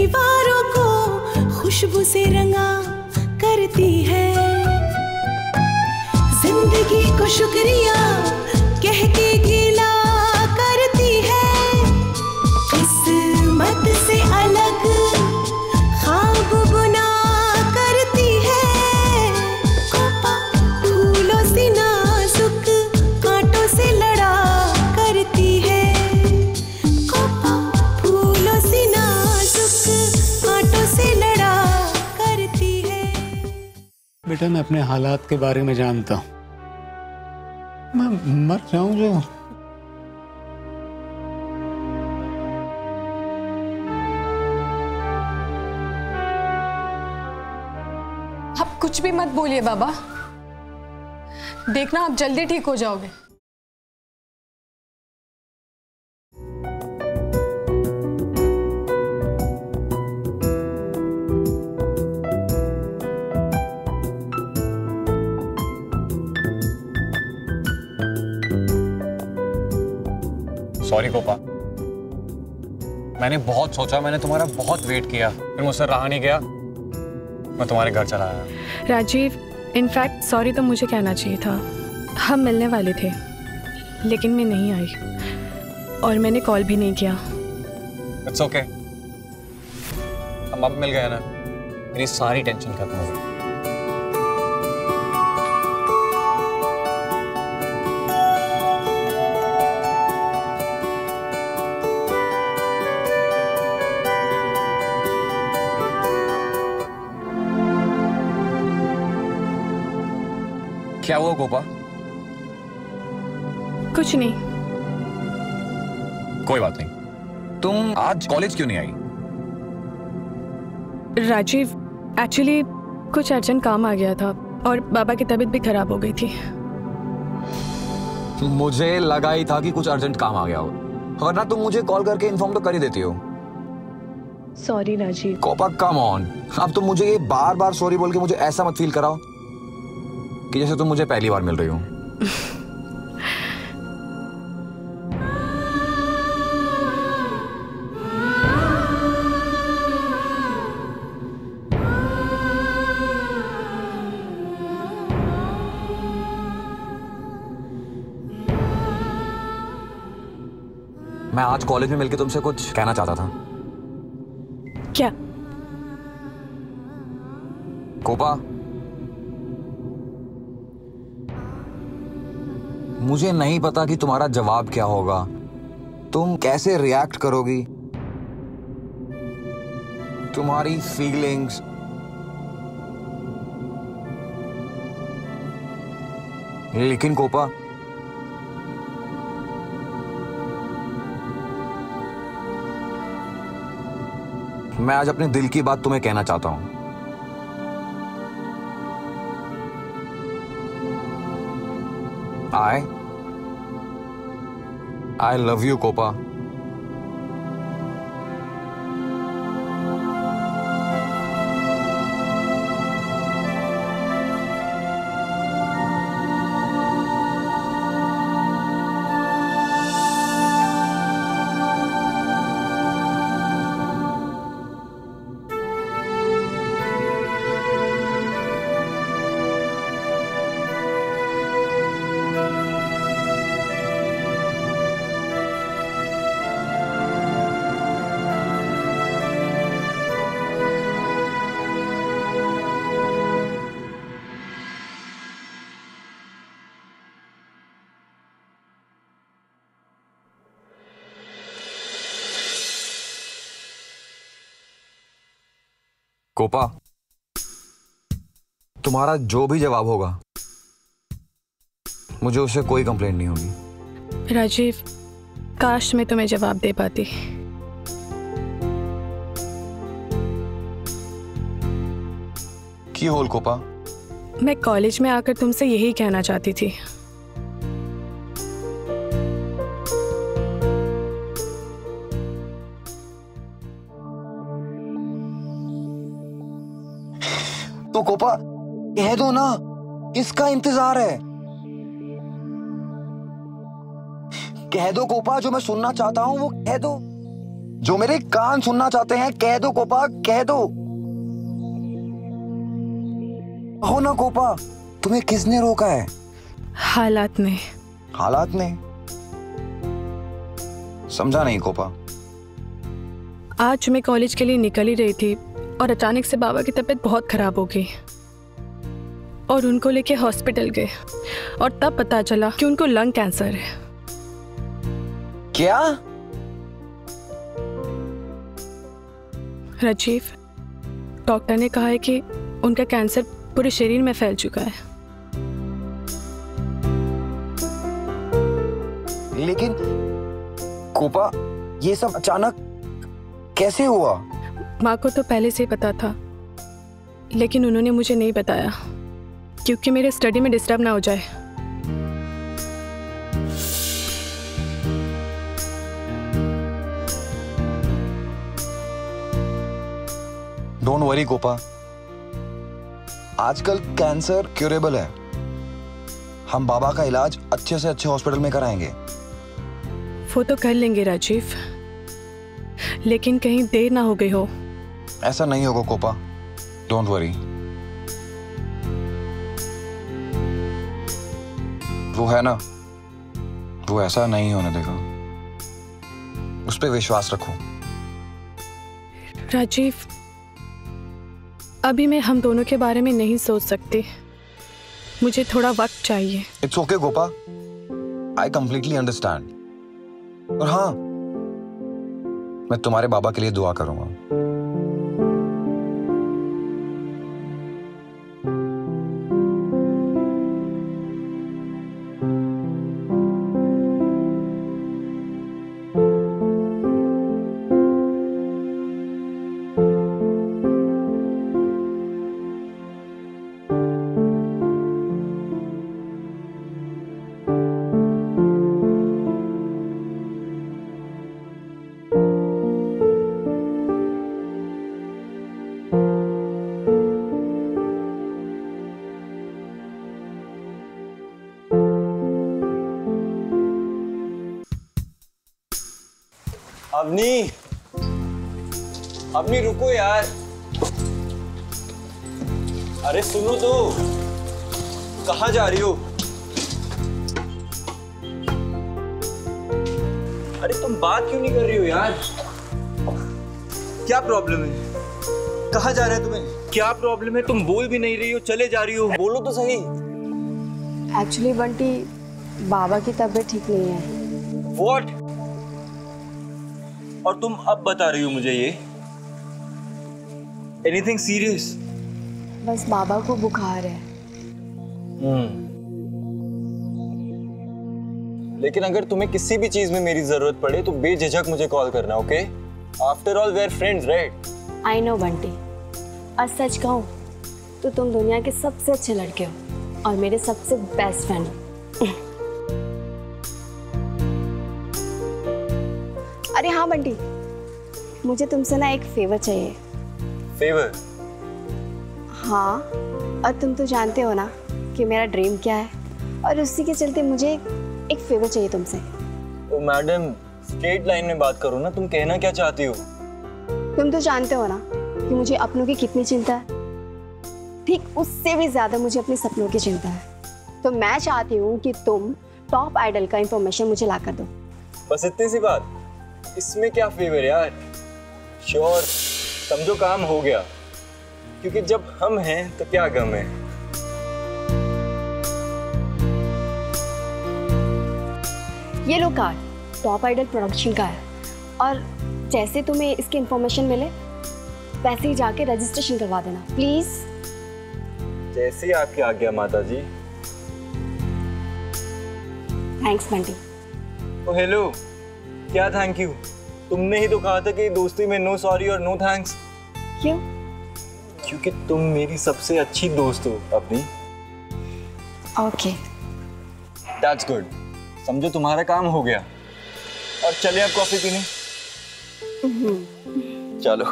दीवारों को खुशबू से रंगा करती है। जिंदगी को शुक्रिया कह के गिला करती है। किस्मत से अलग ख्वाब बुना करती है। कोपा फूलों से नाजुक कांटों से लड़ा करती है। कोपा फूलों से नाजुक कांटों से लड़ा करती है। बेटा मैं अपने हालात के बारे में जानता हूँ, मैं मर जाऊं जो आप कुछ भी मत बोलिए बाबा, देखना आप जल्दी ठीक हो जाओगे। सॉरी कोपा, मैंने बहुत सोचा, मैंने तुम्हारा बहुत वेट किया, फिर मुझसे रहा नहीं गया, मैं तुम्हारे घर चला आया। राजीव, इनफैक्ट सॉरी तो मुझे कहना चाहिए था। हम मिलने वाले थे लेकिन मैं नहीं आई और मैंने कॉल भी नहीं किया। इट्स ओके, हम अब मिल गए ना, मेरी सारी टेंशन खत्म हो गई। क्या हुआ गोपा? कुछ नहीं। कोई बात नहीं, तुम आज कॉलेज क्यों नहीं आई? राजीव, एक्चुअली कुछ अर्जेंट काम आ गया था और बाबा की तबीयत भी खराब हो गई थी। मुझे लगा ही था कि कुछ अर्जेंट काम आ गया हो, वरना तुम मुझे कॉल करके इन्फॉर्म तो कर ही देती हो। Sorry Rajiv. Kopa come on, अब तुम मुझे ये बार बार सॉरी बोल के मुझे ऐसा मत फील कराओ कि जैसे तुम मुझे पहली बार मिल रही हो। मैं आज कॉलेज में मिलके तुमसे कुछ कहना चाहता था। क्या? कोपा, मुझे नहीं पता कि तुम्हारा जवाब क्या होगा, तुम कैसे रिएक्ट करोगी, तुम्हारी फीलिंग्स, लेकिन कोपा मैं आज अपने दिल की बात तुम्हें कहना चाहता हूं। I love you, Kopa. Kopa, तुम्हारा जो भी जवाब होगा मुझे उससे कोई कंप्लेंट नहीं होगी। राजीव, काश मैं तुम्हें जवाब दे पाती। की होल कोपा? मैं कॉलेज में आकर तुमसे यही कहना चाहती थी। तो कोपा कह दो ना, किसका इंतजार है? कह दो कोपा, जो मैं सुनना चाहता हूं वो कह दो। जो मेरे कान सुनना चाहते हैं कह दो कोपा, कह दो। हो ना कोपा, तुम्हें किसने रोका है? हालात ने। हालात ने? समझा नहीं कोपा। आज मैं कॉलेज के लिए निकल ही रही थी और अचानक से बाबा की तबीयत बहुत खराब हो गई और उनको लेके हॉस्पिटल गए और तब पता चला कि उनको लंग कैंसर है। क्या? राजीव, डॉक्टर ने कहा है कि उनका कैंसर पूरे शरीर में फैल चुका है। लेकिन कोपा, ये सब अचानक कैसे हुआ? माँ को तो पहले से ही पता था, लेकिन उन्होंने मुझे नहीं बताया क्योंकि मेरे स्टडी में डिस्टर्ब ना हो जाए। डोंट वरी कोपा, आजकल कैंसर क्यूरेबल है। हम बाबा का इलाज अच्छे से अच्छे हॉस्पिटल में कराएंगे। वो तो कर लेंगे राजीव, लेकिन कहीं देर ना हो गई हो। ऐसा नहीं होगा कोपा, डोंट वरी। वो है ना, वो ऐसा नहीं होने देगा। उस पर विश्वास रखो। राजीव, अभी मैं हम दोनों के बारे में नहीं सोच सकती, मुझे थोड़ा वक्त चाहिए। It's okay Gopa, I completely understand. और हाँ, मैं तुम्हारे बाबा के लिए दुआ करूंगा। अवनी रुको यार। अरे सुनो तो, कहाँ जा रही हो? अरे तुम बात क्यों नहीं कर रही हो यार? क्या प्रॉब्लम है? कहाँ जा रहे हो तुम्हें? क्या प्रॉब्लम है? तुम बोल भी नहीं रही हो, चले जा रही हो, बोलो तो सही। एक्चुअली बंटी, बाबा की तबीयत ठीक नहीं है। What? और तुम अब बता रही हो मुझे ये? Anything serious? बस बाबा को बुखार है। लेकिन अगर तुम्हें किसी भी चीज में मेरी जरूरत पड़े तो बेझिझक मुझे कॉल करना, okay? After all we are friends, right? I know Bunty, और सच कहूँ तो तुम दुनिया के सबसे अच्छे लड़के हो और मेरे सबसे बेस्ट फ्रेंड हो। अरे हाँ बंटी, मुझे तुमसे ना एक फेवर चाहिए। फेवर? हाँ, और तुम तो जानते हो ना कि मेरा ड्रीम क्या है, और उसी के चलते मुझे एक फेवर चाहिए तुमसे। ओ मैडम, स्ट्रेट लाइन में बात करो ना, तुम कहना क्या चाहती हो? तुम तो जानते हो ना कि मुझे अपनों की कितनी चिंता है, ठीक उससे भी ज्यादा मुझे अपने सपनों की चिंता है। तो मैं चाहती हूँ कि तुम टॉप आइडल का इंफॉर्मेशन मुझे ला कर दो। बस इतनी सी बात? इसमें क्या फेवर यार? श्योर, समझो काम हो गया, क्योंकि जब हम हैं तो क्या गम है। ये लो कार्ड, टॉप आइडल प्रोडक्शन का है, और जैसे तुम्हें इसकी इंफॉर्मेशन मिले वैसे ही जाके रजिस्ट्रेशन करवा देना प्लीज। जैसे आपकी आज्ञा माता जी। थैंक्स बंटी। ओ हेलो, क्या थैंक यू? तुमने ही तो कहा था कि दोस्ती में नो सॉरी और नो थैंक्स। क्यों? क्योंकि तुम मेरी सबसे अच्छी दोस्त हो अपनी। Okay, that's good. समझो तुम्हारा काम हो गया। और चले अब कॉफी पीने? चलो।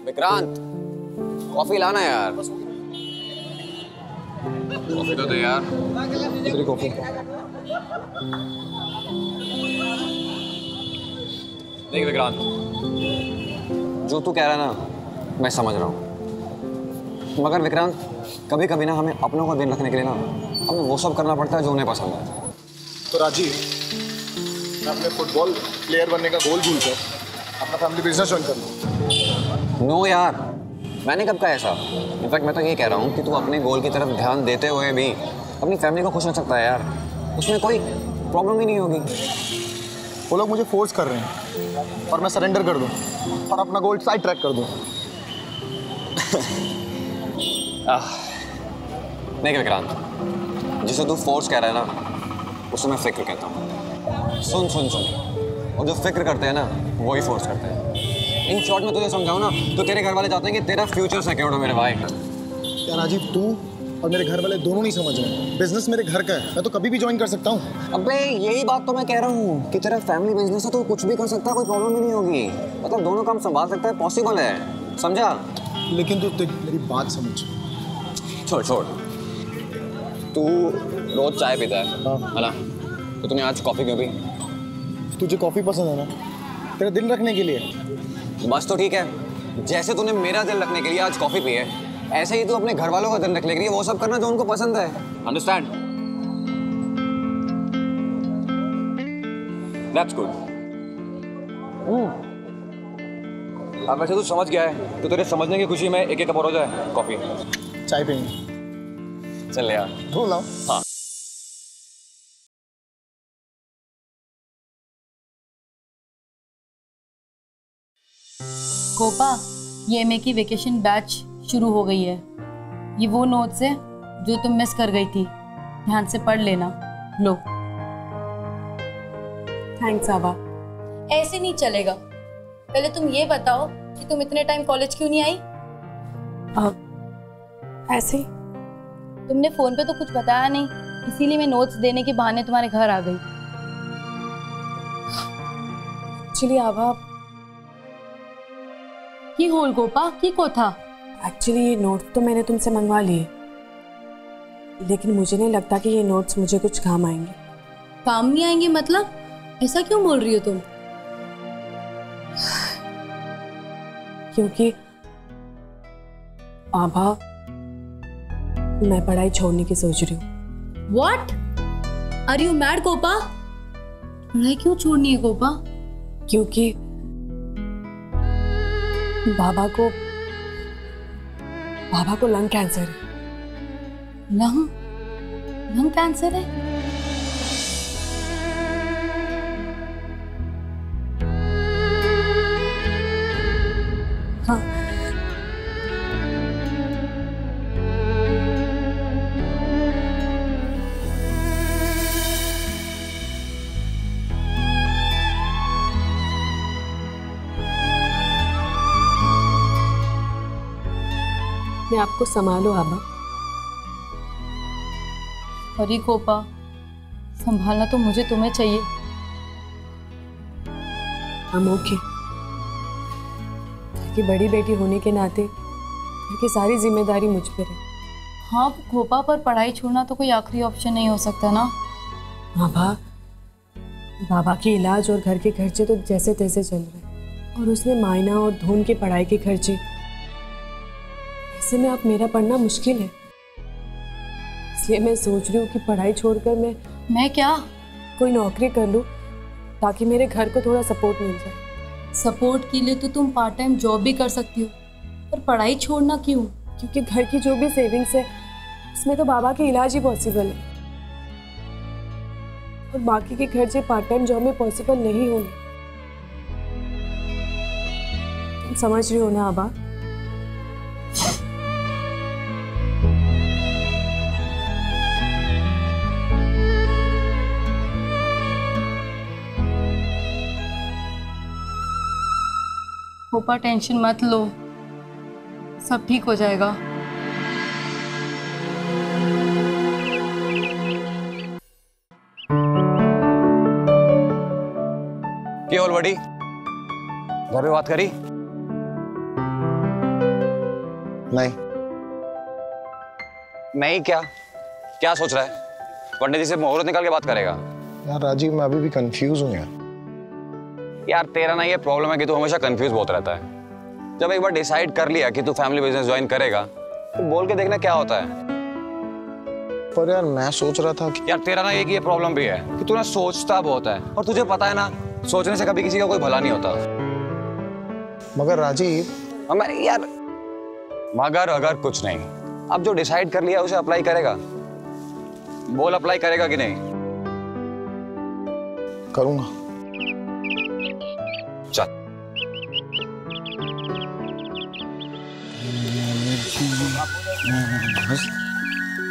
विक्रांत, कॉफी लाना यार। कॉफी तो दे यार। दूसरी कॉफी। देख विक्रांत, जो तू कह रहा है ना मैं समझ रहा हूँ, मगर विक्रांत कभी कभी ना हमें अपनों का दिन रखने के लिए ना हमें वो सब करना पड़ता है जो उन्हें पसंद है। तो राजीव, मैं अपने फुटबॉल प्लेयर बनने का गोल भूल कर अपना फैमिली बिजनेस ज्वाइन कर लूँ। नो यार, मैंने कब कहा ऐसा। इनफैक्ट मैं तो ये कह रहा हूँ कि तू अपने गोल की तरफ ध्यान देते हुए भी अपनी फैमिली को खुश रख सकता है यार, उसमें कोई प्रॉब्लम ही नहीं होगी। वो लोग मुझे फोर्स कर रहे हैं और मैं सरेंडर कर दूँ और अपना गोल साइड ट्रैक कर दूँ। नहीं विक्रांत, जिसे तू फोर्स कह रहा है ना उसे मैं फिक्र कहता हूँ। सुन सुन सुन, और जो फिक्र करते हैं ना वही फोर्स करते हैं। इन शॉर्ट में तुझे समझाऊँ ना तो तेरे घर वाले चाहते हैं कि तेरा फ्यूचर सिक्योर हो मेरे भाई। क्या राजीव, तू और मेरे घर वाले दोनों नहीं समझ रहे? बिजनेस मेरे घर का है, मैं तो कभी भी ज्वाइन कर सकता हूँ। अबे यही बात तो मैं कह रहा हूँ कि तेरा फैमिली बिजनेस है तो कुछ भी कर सकता है, कोई प्रॉब्लम ही नहीं होगी। मतलब दोनों काम संभाल सकता है, पॉसिबल है, समझा? लेकिन तू मेरी बात समझ। छोड़ छोड़, तू रोज चाय पीता है है ना, तो तूने आज कॉफी क्यों पी? तुझे कॉफी पसंद है ना, तेरा दिल रखने के लिए। बस तो ठीक है, जैसे तूने मेरा दिल रखने के लिए आज कॉफी पी है, ऐसे ही तू अपने घर वालों का दिल रखने के लिए वो सब करना जो उनको पसंद है। अंडरस्टैंड? That's good. अब वैसे तू समझ गया है तो तेरे समझने की खुशी में एक एक कप और हो जाए कॉफी। चाय पियेंगे। चल यार, ढूंढ लाओ। हाँ। गोपा, ये एमए की वेकेशन बैच शुरू हो गई है। ये वो नोट्स है जो तुम मिस कर गई थी, ध्यान से पढ़ लेना। लो। थैंक्स आभा। ऐसे नहीं चलेगा, पहले तुम ये बताओ कि तुम इतने टाइम कॉलेज क्यों नहीं आई? ऐसे ही। तुमने फोन पे तो कुछ बताया नहीं, इसीलिए मैं नोट्स देने के बहाने तुम्हारे घर आ गई। एक्चुअली आभा, की होल गोपा, की को था? एक्चुअली ये नोट्स तो मैंने तुमसे मंगवा लिए, लेकिन मुझे नहीं लगता कि ये नोट्स मुझे कुछ काम आएंगे। काम नहीं आएंगे मतलब? ऐसा क्यों बोल रही हो तुम? क्योंकि आभा, मैं पढ़ाई छोड़ने की सोच रही हूँ। What? Are you mad, Gopa? पढ़ाई क्यों छोड़नी है गोपा? क्योंकि बाबा को लंग कैंसर है। लंग कैंसर है? हाँ। मैं आपको संभालो आभा। अरे गोपा, संभालना तो मुझे तुम्हें चाहिए। हम ओके। घर की बड़ी बेटी होने के नाते घर की सारी जिम्मेदारी मुझ पर है। हाँ गोपा, पर पढ़ाई छोड़ना तो कोई आखिरी ऑप्शन नहीं हो सकता ना। आभा, बाबा के इलाज और घर के खर्चे तो जैसे तैसे चल रहे, और उसमें मायना और धून के पढ़ाई के खर्चे। ऐसे में अब मेरा पढ़ना मुश्किल है, इसलिए मैं सोच रही हूँ कि पढ़ाई छोड़कर मैं क्या कोई नौकरी कर लूँ ताकि मेरे घर को थोड़ा सपोर्ट मिल जाए। सपोर्ट के लिए तो तुम पार्ट टाइम जॉब भी कर सकती हो, पर पढ़ाई छोड़ना क्यों? क्योंकि घर की जो भी सेविंग्स है उसमें तो बाबा के इलाज ही पॉसिबल है, और बाकी के खर्चे पार्ट टाइम जॉब में पॉसिबल नहीं होंगे। तुम समझ रही हो ना आबा? गोपा, टेंशन मत लो, सब ठीक हो जाएगा। क्या होल बड़ी, घर पे बात करी? नहीं। नहीं क्या? क्या सोच रहा है? पंडित जी से मुहूर्त निकाल के बात करेगा? यार राजीव, मैं अभी भी कंफ्यूज हूँ यार। यार तेरा ना ये प्रॉब्लम है कि तू हमेशा कंफ्यूज बहुत रहता है। जब एक बार डिसाइड कर लिया कि तू फैमिली बिजनेस ज्वाइन करेगा तो बोल के देखना क्या होता है। पर यार मैं सोच रहा था कि यार तेरा ना एक ये प्रॉब्लम भी है कि तू ना सोचता बहुत है, और तुझे पता है ना सोचने से कभी किसी का कोई भला नहीं होता। मगर राजीव, यार मगर अगर कुछ नहीं, अब जो डिसाइड कर लिया उसे अप्लाई करेगा। बोल अप्लाई करेगा कि नहीं? करूंगा। चल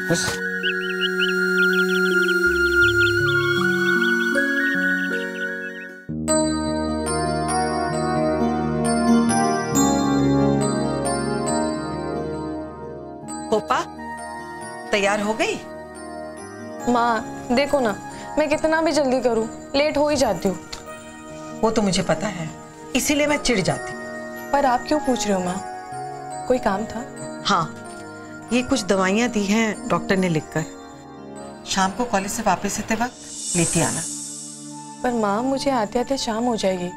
बस पोपा तैयार हो गई? माँ देखो ना, मैं कितना भी जल्दी करूँ लेट हो ही जाती हूँ। वो तो मुझे पता है, इसीलिए मैं चिढ़ जाती। पर आप क्यों पूछ रहे हो माँ? कोई काम था? हाँ, ये कुछ दवाइयाँ दी हैं डॉक्टर ने लिखकर, शाम को कॉलेज से वापस आते वक्त लेती आना। पर माँ मुझे आते आते शाम हो जाएगी।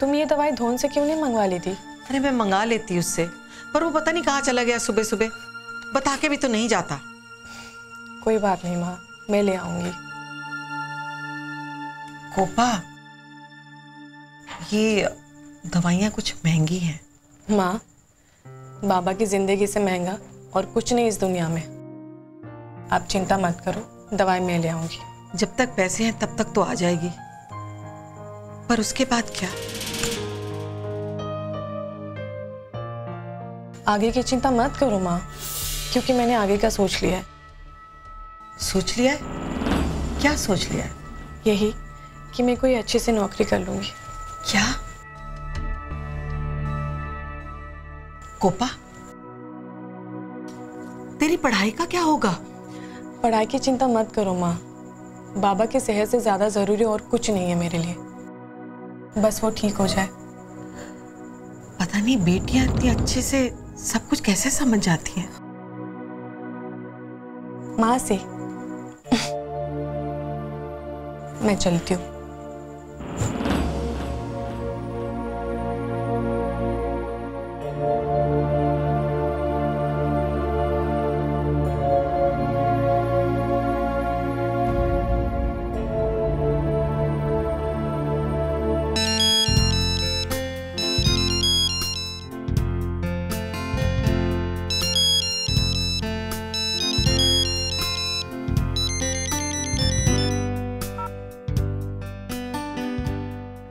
तुम ये दवाई धोन से क्यों नहीं मंगवा ली थी? अरे मैं मंगा लेती उससे, पर वो पता नहीं कहाँ चला गया सुबह सुबह, बता के भी तो नहीं जाता। कोई बात नहीं माँ, मैं ले आऊंगी। कोपा, ये दवाइयाँ कुछ महंगी हैं। माँ, बाबा की जिंदगी से महंगा और कुछ नहीं इस दुनिया में। आप चिंता मत करो, दवाई मैं ले आऊंगी। जब तक पैसे हैं तब तक तो आ जाएगी, पर उसके बाद क्या? आगे की चिंता मत करो माँ, क्योंकि मैंने आगे का सोच लिया है। सोच लिया है? क्या सोच लिया है? यही कि मैं कोई अच्छी सी नौकरी कर लूंगी। क्या? कोपा, तेरी पढ़ाई का क्या होगा? पढ़ाई की चिंता मत करो माँ, बाबा की सेहत से ज्यादा जरूरी और कुछ नहीं है मेरे लिए। बस वो ठीक हो जाए। पता नहीं बेटियां इतनी अच्छे से सब कुछ कैसे समझ जाती हैं। माँ से मैं चलती हूँ।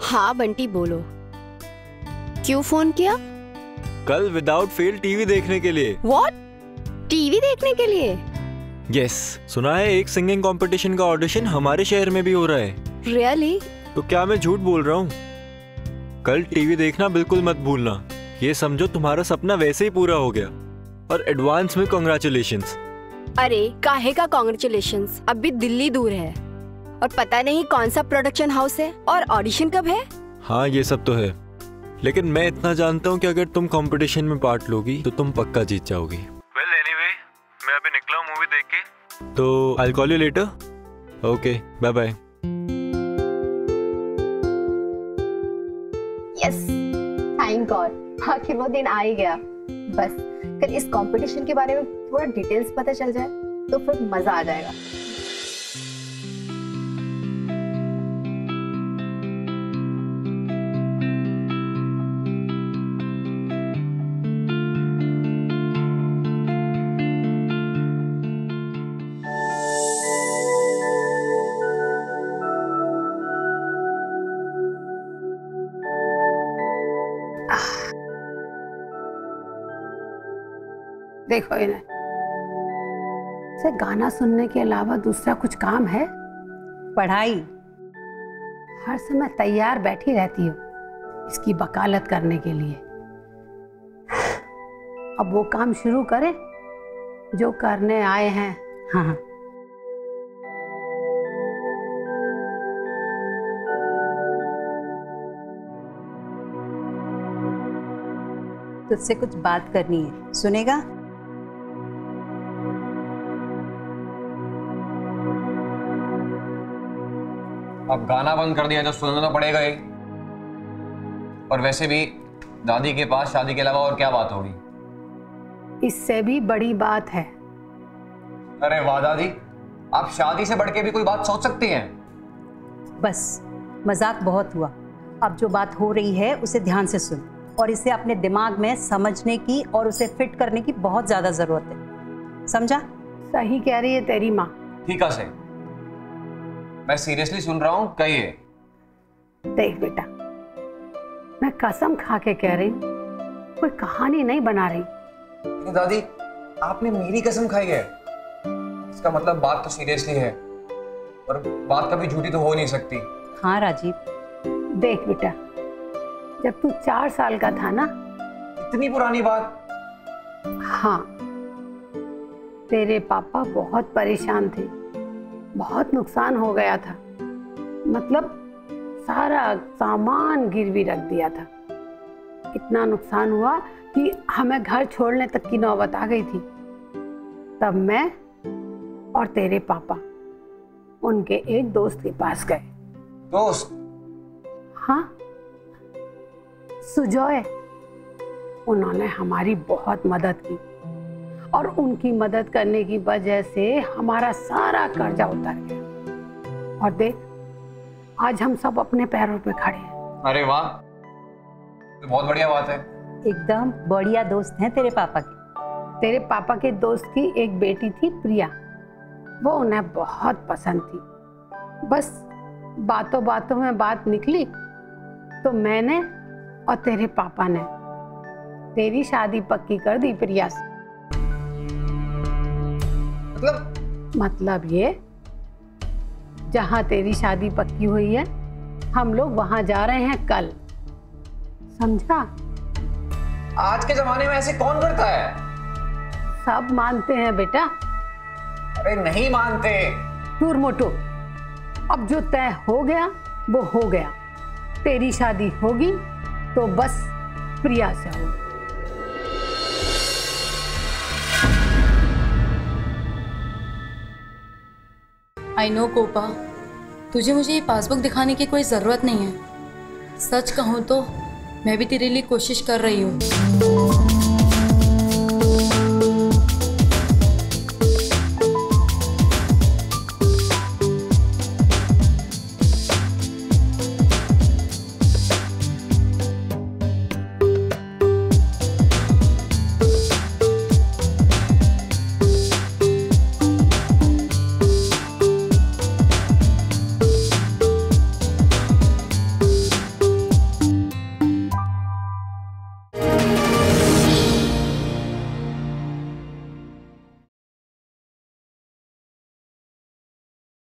हाँ बंटी बोलो, क्यों फोन किया? कल विदाउट फेल टीवी देखने के लिए। व्हाट? टीवी देखने के लिए? यस, सुना है एक सिंगिंग कंपटीशन का ऑडिशन हमारे शहर में भी हो रहा है। रियली? तो क्या मैं झूठ बोल रहा हूँ? कल टीवी देखना बिल्कुल मत भूलना। ये समझो तुम्हारा सपना वैसे ही पूरा हो गया, और एडवांस में कांग्रेचुलेशंस। अरे काहे का कांग्रेचुलेशंस, अब भी दिल्ली दूर है और पता नहीं कौन सा प्रोडक्शन हाउस है और ऑडिशन कब है। हाँ ये सब तो है, लेकिन मैं इतना जानता हूँ कि अगर तुम कंपटीशन में पार्ट लोगी तो तुम पक्का जीत जाओगी। वेल एनीवे, मैं अभी निकला हूँ मूवी देख के, तो I will call you later. Okay bye bye. Yes, thank God, आखिर वो दिन आ ही गया। बस कल इस कंपटीशन के बारे में थोड़ा डिटेल्स पता चल जाए तो फिर मजा आ जाएगा। देखो इन्हें, से गाना सुनने के अलावा दूसरा कुछ काम है? पढ़ाई। हर समय तैयार बैठी रहती हो इसकी वकालत करने के लिए। अब वो काम शुरू करें जो करने आए हैं। हाँ तुझसे कुछ बात करनी है, सुनेगा? अब गाना बंद कर दिया तो सुनना तो पड़ेगा ही। और वैसे भी दादी के पास शादी के अलावा और क्या बात होगी? इससे भी बड़ी बात है। अरे वाह दादी, आप शादी से बढ़ के भी कोई बात सोच सकती हैं। बस मजाक बहुत हुआ, अब जो बात हो रही है उसे ध्यान से सुन और इसे अपने दिमाग में समझने की और उसे फिट करने की बहुत ज्यादा जरूरत है, समझा? सही कह रही है तेरी माँ। ठीक है से, मैं सीरियसली सुन रहा हूँ, कहिए। देख बेटा, मैं कसम खा के कह रही हूँ, कोई कहानी नहीं बना रही। लेकिन दादी, आपने मेरी कसम खाई है, इसका मतलब बात तो सीरियसली है और बात कभी झूठी तो हो नहीं सकती। हाँ राजीव। देख बेटा, जब तू 4 साल का था ना। इतनी पुरानी बात? हाँ, तेरे पापा बहुत परेशान थे, बहुत नुकसान हो गया था। मतलब सारा सामान गिरवी रख दिया था। इतना नुकसान हुआ कि हमें घर छोड़ने तक की नौबत आ गई थी। तब मैं और तेरे पापा उनके एक दोस्त के पास गए। दोस्त? हाँ, सुजॉय। उन्होंने हमारी बहुत मदद की और उनकी मदद करने की वजह से हमारा सारा कर्जा उतर गया। और देख, आज हम सब अपने पैरों पे खड़े हैं। अरे वाह, तो बहुत बढ़िया बात है। एकदम बढ़िया दोस्त हैं तेरे पापा के। तेरे पापा के दोस्त की एक बेटी थी प्रिया, वो उन्हें बहुत पसंद थी। बस बातों बातों में बात निकली तो मैंने और तेरे पापा ने तेरी शादी पक्की कर दी प्रिया से। मतलब ये, जहां तेरी शादी पक्की हुई है हम लोग वहां जा रहे हैं कल, समझा? आज के जमाने में ऐसे कौन करता है? सब मानते हैं बेटा। अरे नहीं मानते। दूर मोटो, अब जो तय हो गया वो हो गया। तेरी शादी होगी तो बस प्रिया से होगी। आई नो कोपा, तुझे मुझे ये पासबुक दिखाने की कोई ज़रूरत नहीं है। सच कहूँ तो मैं भी तेरे लिए कोशिश कर रही हूँ।